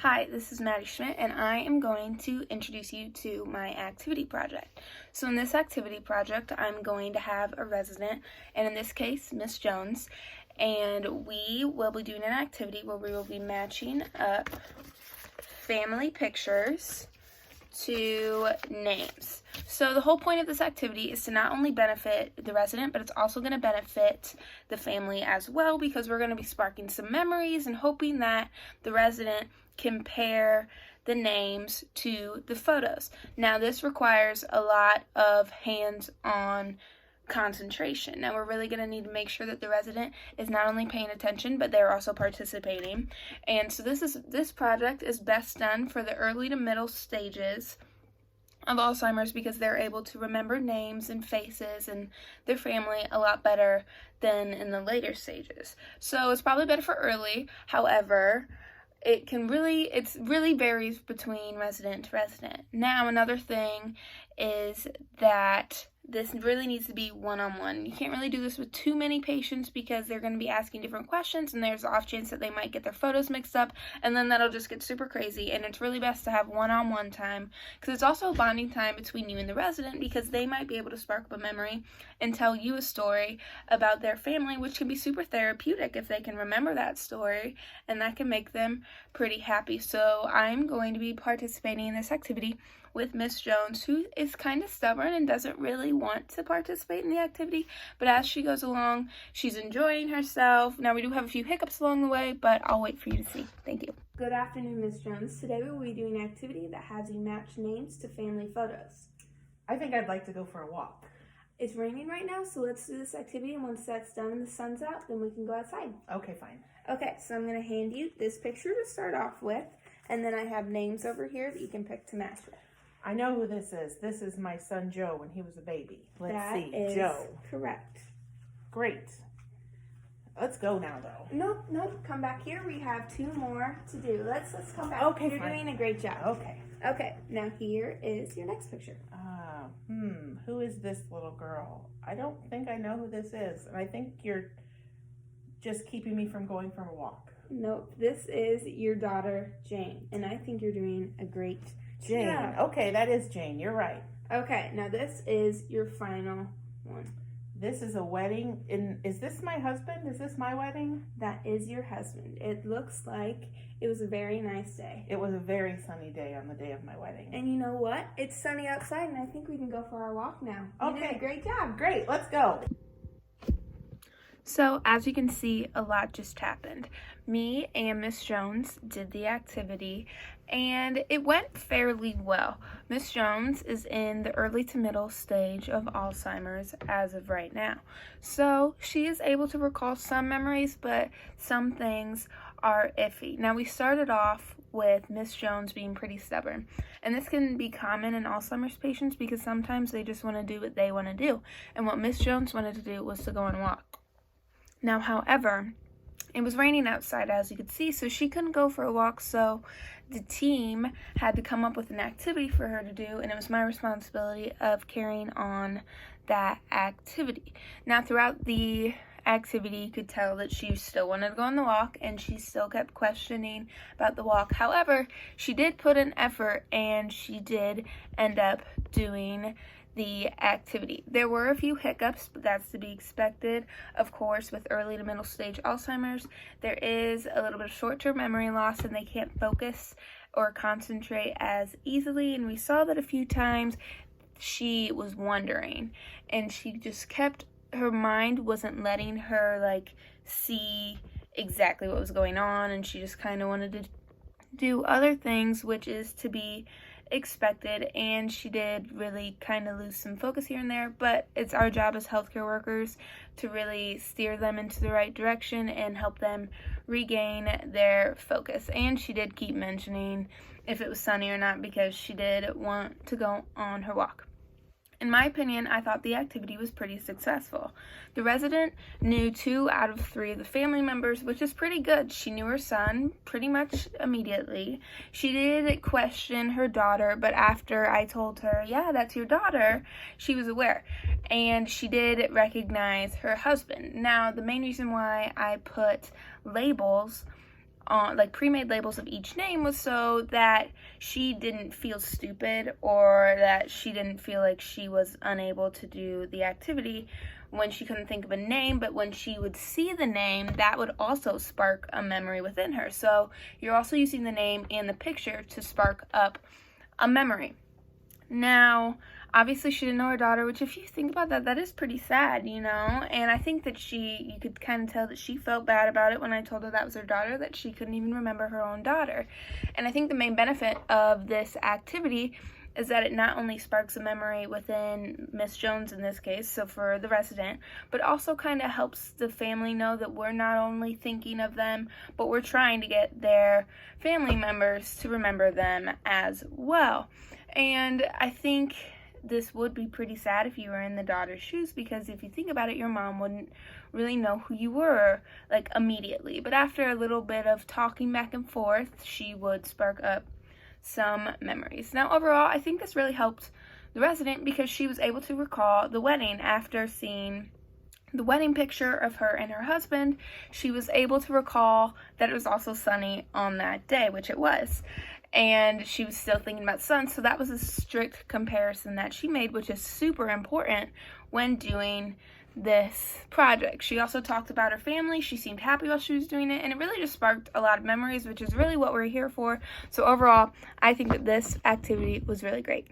Hi, this is Maddie Schmidt, and I am going to introduce you to my activity project. So in this activity project, I'm going to have a resident, and in this case, Miss Jones, and we will be doing an activity where we will be matching up family pictures to names. So the whole point of this activity is to not only benefit the resident, but it's also going to benefit the family as well, because we're going to be sparking some memories and hoping that the resident can pair the names to the photos. Now this requires a lot of hands-on concentration. Now we're really going to need to make sure that the resident is not only paying attention, but they're also participating. And so this project is best done for the early to middle stages of Alzheimer's, because they're able to remember names and faces and their family a lot better than in the later stages. So it's probably better for early. However, it really varies between resident to resident. Now, another thing is that this really needs to be one-on-one. You can't really do this with too many patients because they're going to be asking different questions, and there's an off chance that they might get their photos mixed up, and then that'll just get super crazy. And it's really best to have one-on-one time, because it's also a bonding time between you and the resident, because they might be able to spark up a memory and tell you a story about their family, which can be super therapeutic if they can remember that story, and that can make them pretty happy. So I'm going to be participating in this activity with Miss Jones, who is kind of stubborn and doesn't really want to participate in the activity, but as she goes along, she's enjoying herself. Now, we do have a few hiccups along the way, but I'll wait for you to see. Thank you. Good afternoon, Miss Jones. Today we will be doing an activity that has you match names to family photos. I think I'd like to go for a walk. It's raining right now, so let's do this activity, and once that's done and the sun's out, then we can go outside. Okay, fine. Okay, so I'm going to hand you this picture to start off with, and then I have names over here that you can pick to match with. I know who this is. This is my son Joe when he was a baby. Let's see. That is Joe. correct. Great. Let's go now, though. Nope. Come back here. We have two more to do. Let's come back. Okay, You're fine. doing a great job. Okay. Okay, now here is your next picture. Who is this little girl? I don't think I know who this is, and I think you're just keeping me from going for a walk. Nope, this is your daughter, Jane, and I think you're doing a great Jane. job. Okay, that is Jane. You're right. Okay, now this is your final one. This is a wedding. Is this my husband? Is this my wedding? That is your husband. It looks like it was a very nice day. It was a very sunny day on the day of my wedding. And you know what? It's sunny outside, and I think we can go for our walk now. You did a great job. Great. Let's go. So, as you can see, a lot just happened. Me and Miss Jones did the activity, and it went fairly well. Miss Jones is in the early to middle stage of Alzheimer's as of right now. So, she is able to recall some memories, but some things are iffy. Now, we started off with Miss Jones being pretty stubborn, and this can be common in Alzheimer's patients because sometimes they just want to do what they want to do, and what Miss Jones wanted to do was to go and walk. Now, however, it was raining outside, as you could see, so she couldn't go for a walk, so the team had to come up with an activity for her to do, and it was my responsibility of carrying on that activity. Now, throughout the activity, you could tell that she still wanted to go on the walk, and she still kept questioning about the walk. However, she did put in effort, and she did end up doing the activity. There were a few hiccups, but that's to be expected. Of course, with early to middle stage Alzheimer's, there is a little bit of short-term memory loss, and they can't focus or concentrate as easily, and we saw that a few times. She was wondering, and she just kept, her mind wasn't letting her see exactly what was going on, and she just kind of wanted to do other things, which is to be expected, and she did really kind of lose some focus here and there, but it's our job as healthcare workers to really steer them into the right direction and help them regain their focus. And she did keep mentioning if it was sunny or not, because she did want to go on her walk. In my opinion, I thought the activity was pretty successful. The resident knew 2 out of 3 of the family members, which is pretty good. She knew her son pretty much immediately. She did question her daughter, but after I told her, yeah, that's your daughter, she was aware. And she did recognize her husband. Now, the main reason why I put labels like pre-made labels of each name was so that she didn't feel stupid or that she didn't feel like she was unable to do the activity when she couldn't think of a name, but when she would see the name, that would also spark a memory within her. So you're also using the name and the picture to spark up a memory. Now, obviously she didn't know her daughter, which if you think about that, that is pretty sad, you know? And I think that you could kind of tell that she felt bad about it when I told her that was her daughter, that she couldn't even remember her own daughter. And I think the main benefit of this activity is that it not only sparks a memory within Miss Jones in this case, so for the resident, but also kind of helps the family know that we're not only thinking of them, but we're trying to get their family members to remember them as well. And I think this would be pretty sad if you were in the daughter's shoes, because if you think about it, your mom wouldn't really know who you were, like, immediately. But after a little bit of talking back and forth, she would spark up some memories. Now, overall, I think this really helped the resident because she was able to recall the wedding after seeing the wedding picture of her and her husband. She was able to recall that it was also sunny on that day, which it was. And she was still thinking about sun, so that was a strict comparison that she made, which is super important when doing this project. She also talked about her family. She seemed happy while she was doing it, and it really just sparked a lot of memories, which is really what we're here for. So overall, I think that this activity was really great.